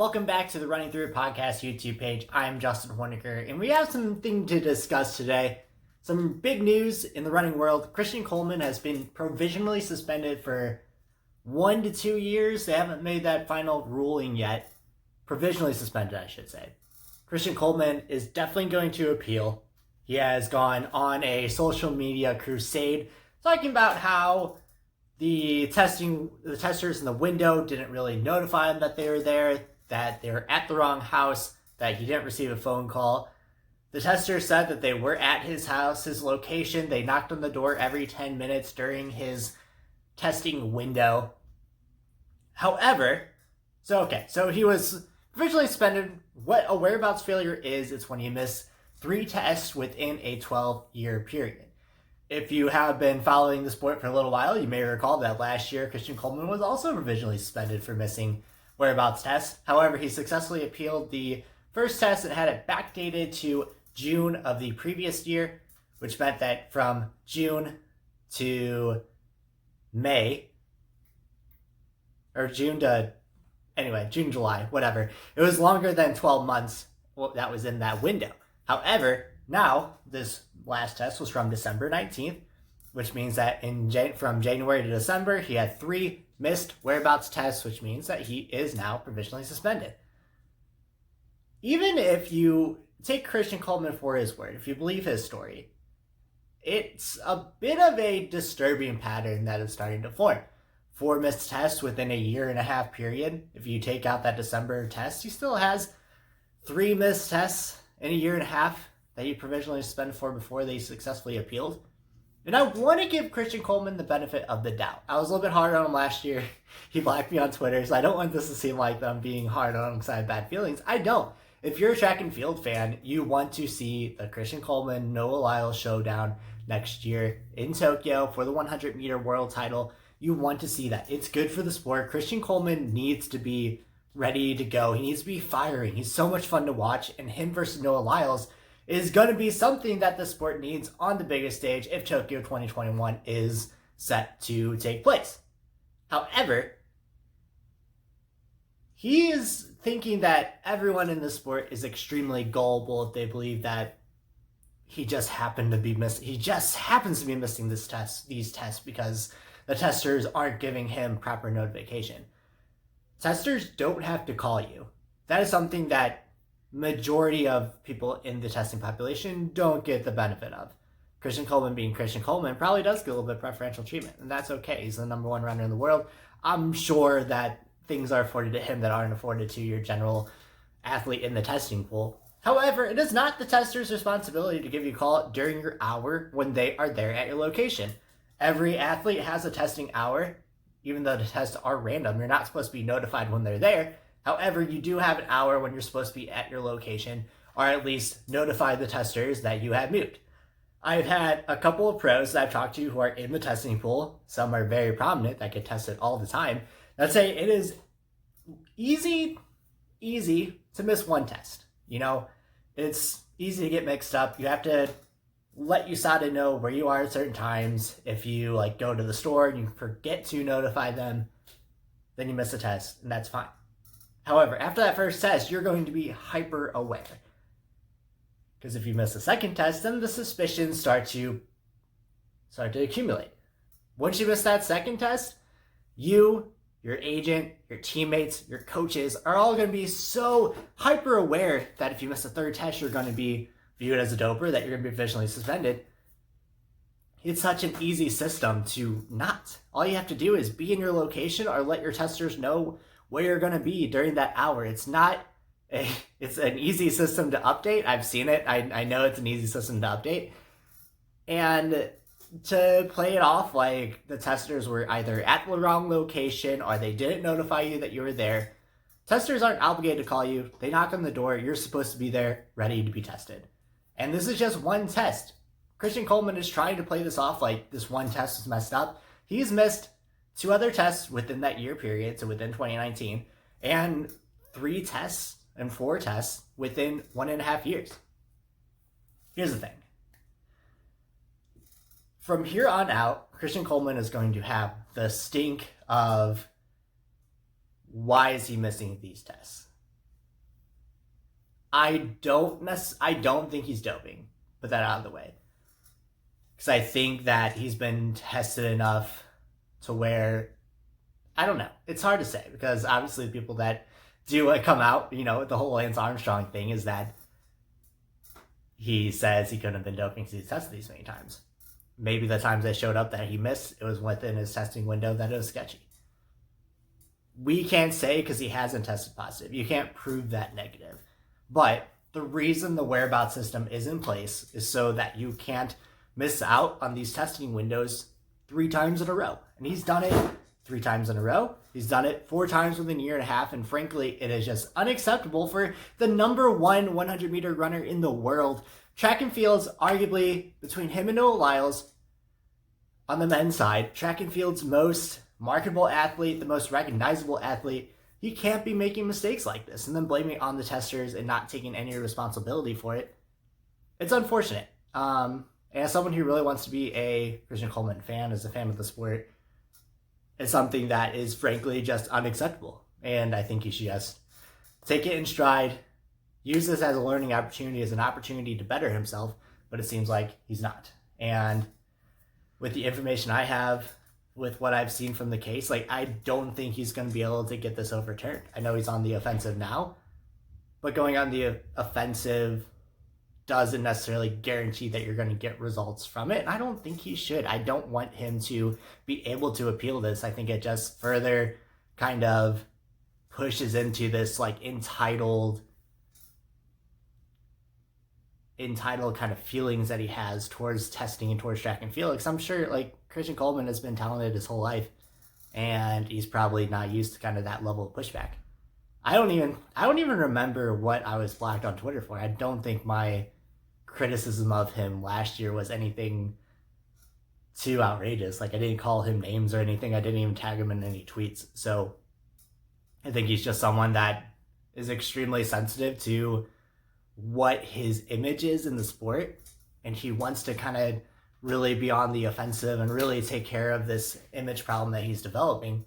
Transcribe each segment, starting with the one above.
Welcome back to the Running Through It Podcast YouTube page. I'm Justin Horniker, and we have something to discuss today. Some big news in the running world. Christian Coleman has been provisionally suspended for 1 to 2 years. They haven't made that final ruling yet. Provisionally suspended, I should say. Christian Coleman is definitely going to appeal. He has gone on a social media crusade talking about how the testers in the window didn't really notify him that they were there, that they were at the wrong house, that he didn't receive a phone call. The testers said that they were at his house, his location. They knocked on the door every 10 minutes during his testing window. However, so he was provisionally suspended. What a whereabouts failure is, it's when you miss 3 tests within a 12-year period. If you have been following the sport for a little while, you may recall that last year Christian Coleman was also provisionally suspended for missing whereabouts tests. However, he successfully appealed the first test and had it backdated to June of the previous year, which meant that from June to May, or July, whatever. It was longer than 12 months that was in that window. However, now this last test was from December 19th, which means that from January to December, he had 3 missed whereabouts tests, which means that he is now provisionally suspended. Even if you take Christian Coleman for his word, if you believe his story, it's a bit of a disturbing pattern that is starting to form. 4 missed tests within a 1.5 year period. If you take out that December test, he still has 3 missed tests in a 1.5 years that he provisionally suspended for before they successfully appealed. And I want to give Christian Coleman the benefit of the doubt. I was a little bit hard on him last year. He blocked me on Twitter, so I don't want this to seem like I'm being hard on him because I have bad feelings. I don't. If you're a track and field fan, you want to see the Christian Coleman Noah Lyles showdown next year in Tokyo for the 100-meter world title. You want to see that. It's good for the sport. Christian Coleman needs to be ready to go. He needs to be firing. He's so much fun to watch, and him versus Noah Lyles is going to be something that the sport needs on the biggest stage if Tokyo 2021 is set to take place. However, he is thinking that everyone in the sport is extremely gullible if they believe that he just happens to be missing these tests because the testers aren't giving him proper notification. Testers don't have to call you. That is something that majority of people in the testing population don't get the benefit of. Christian Coleman being Christian Coleman probably does get a little bit of preferential treatment, and that's okay. He's the number 1 runner in the world. I'm sure that things are afforded to him that aren't afforded to your general athlete in the testing pool. However, it is not the tester's responsibility to give you a call during your hour when they are there at your location. Every athlete has a testing hour. Even though the tests are random, you're not supposed to be notified when they're there. However, you do have an hour when you're supposed to be at your location, or at least notify the testers that you have moved. I've had a couple of pros that I've talked to who are in the testing pool. Some are very prominent that get tested all the time. I'd say it is easy to miss 1 test. It's easy to get mixed up. You have to let USADA know where you are at certain times. If you go to the store and you forget to notify them, then you miss a test, and that's fine. However, after that first test, you're going to be hyper aware. Because if you miss a second test, then the suspicions start to accumulate. Once you miss that second test, you, your agent, your teammates, your coaches are all going to be so hyper aware that if you miss a third test, you're going to be viewed as a doper, that you're going to be provisionally suspended. It's such an easy system to not. All you have to do is be in your location or let your testers know where you're going to be during that hour. It's an easy system to update. I've seen it. I know it's an easy system to update. And to play it off like the testers were either at the wrong location or they didn't notify you that you were there, testers aren't obligated to call you. They knock on the door. You're supposed to be there, ready to be tested. And this is just 1 test. Christian Coleman is trying to play this off like this 1 test is messed up. He's missed 2 other tests within that year period, so within 2019, and 3 tests and 4 tests within 1.5 years. Here's the thing. From here on out, Christian Coleman is going to have the stink of why is he missing these tests? I don't think he's doping. Put that out of the way. Because I think that he's been tested enough to where, I don't know. It's hard to say because obviously people that do come out, with the whole Lance Armstrong thing is that he says he couldn't have been doping because he's tested these many times. Maybe the times they showed up that he missed, it was within his testing window that it was sketchy. We can't say because he hasn't tested positive. You can't prove that negative. But the reason the whereabouts system is in place is so that you can't miss out on these testing windows 3 times in a row. And he's done it 3 times in a row. He's done it 4 times within a year and a half. And frankly, it is just unacceptable for the number 1 100-meter runner in the world. Track and field's arguably, between him and Noah Lyles, on the men's side, track and field's most marketable athlete, the most recognizable athlete. He can't be making mistakes like this and then blaming it on the testers and not taking any responsibility for it. It's unfortunate. And as someone who really wants to be a Christian Coleman fan, as a fan of the sport, it's something that is frankly just unacceptable. And I think he should just take it in stride, use this as a learning opportunity, as an opportunity to better himself, but it seems like he's not. And with the information I have, with what I've seen from the case, I don't think he's going to be able to get this overturned. I know he's on the offensive now, but going on the offensive doesn't necessarily guarantee that you're going to get results from it. And I don't think he should. I don't want him to be able to appeal this. I think it just further kind of pushes into this entitled kind of feelings that he has towards testing and towards track and field. Because I'm sure Christian Coleman has been talented his whole life, and he's probably not used to kind of that level of pushback. I don't even remember what I was blocked on Twitter for. I don't think my criticism of him last year was anything too outrageous. I didn't call him names or anything. I didn't even tag him in any tweets. So I think he's just someone that is extremely sensitive to what his image is in the sport, and he wants to kind of really be on the offensive and really take care of this image problem that he's developing.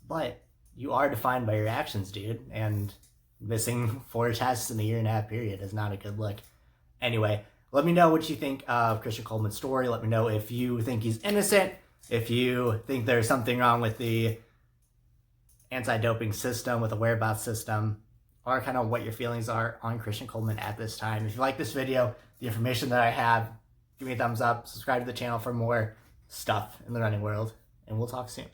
But you are defined by your actions, dude, and missing 4 tests in a 1.5-year period is not a good look. Anyway, let me know what you think of Christian Coleman's story. Let me know if you think he's innocent, if you think there's something wrong with the anti-doping system, with the whereabouts system, or kind of what your feelings are on Christian Coleman at this time. If you like this video, the information that I have, give me a thumbs up, subscribe to the channel for more stuff in the running world, and we'll talk soon.